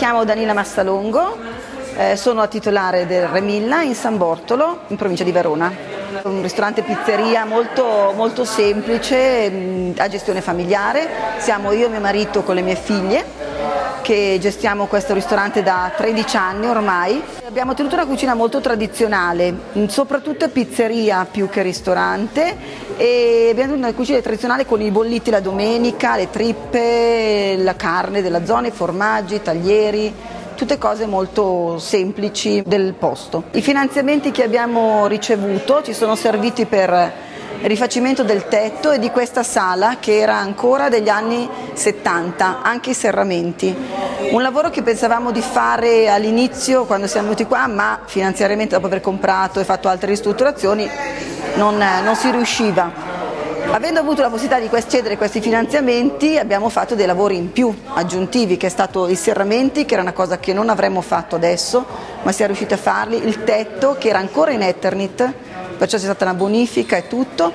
chiamo Danila Massalongo, sono la titolare del Re Milla in San Bortolo, in provincia di Verona. Un ristorante pizzeria molto semplice, a gestione familiare. Siamo io e mio marito con le mie figlie che gestiamo questo ristorante da 13 anni ormai. Abbiamo tenuto una cucina molto tradizionale, soprattutto pizzeria più che ristorante, e abbiamo tenuto una cucina tradizionale con i bolliti la domenica, le trippe, la carne della zona, i formaggi, i taglieri, tutte cose molto semplici del posto. I finanziamenti che abbiamo ricevuto ci sono serviti per il rifacimento del tetto e di questa sala che era ancora degli anni 70, anche i serramenti. Un lavoro che pensavamo di fare all'inizio quando siamo venuti qua, ma finanziariamente dopo aver comprato e fatto altre ristrutturazioni non si riusciva. Avendo avuto la possibilità di cedere questi finanziamenti abbiamo fatto dei lavori in più aggiuntivi, che è stato i serramenti, che era una cosa che non avremmo fatto adesso, ma siamo riusciti a farli, il tetto che era ancora in Eternit, perciò c'è stata una bonifica e tutto,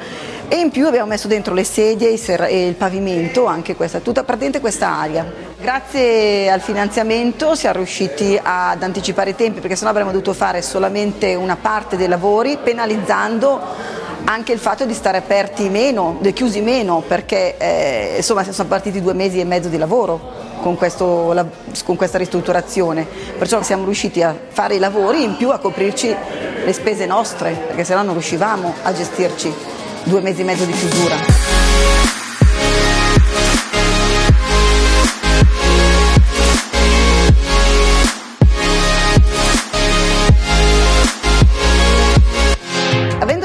e in più abbiamo messo dentro le sedie e il pavimento, anche tutta praticamente questa area. Grazie al finanziamento siamo riusciti ad anticipare i tempi, perché sennò avremmo dovuto fare solamente una parte dei lavori, penalizzando anche il fatto di stare aperti meno, chiusi meno, perché insomma sono partiti 2 mesi e mezzo di lavoro con questa ristrutturazione, perciò siamo riusciti a fare i lavori in più a coprirci le spese nostre, perché sennò non riuscivamo a gestirci 2 mesi e mezzo di chiusura.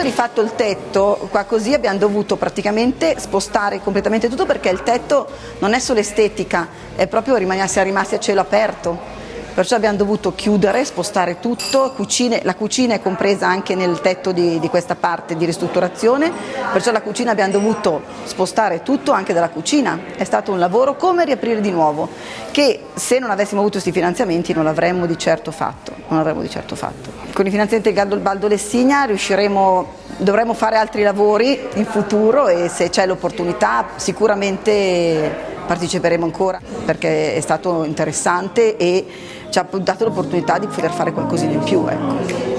Rifatto il tetto, qua così abbiamo dovuto praticamente spostare completamente tutto, perché il tetto non è solo estetica, è proprio siamo rimasti a cielo aperto, perciò abbiamo dovuto chiudere, spostare tutto, la cucina è compresa anche nel tetto di questa parte di ristrutturazione, perciò la cucina abbiamo dovuto spostare tutto anche dalla cucina. È stato un lavoro come riaprire di nuovo, che se non avessimo avuto questi finanziamenti non l'avremmo di certo fatto. Con i finanziamenti del Baldo Lessigna dovremo fare altri lavori in futuro, e se c'è l'opportunità sicuramente parteciperemo ancora, perché è stato interessante e ci ha dato l'opportunità di poter fare qualcosina in più, ecco.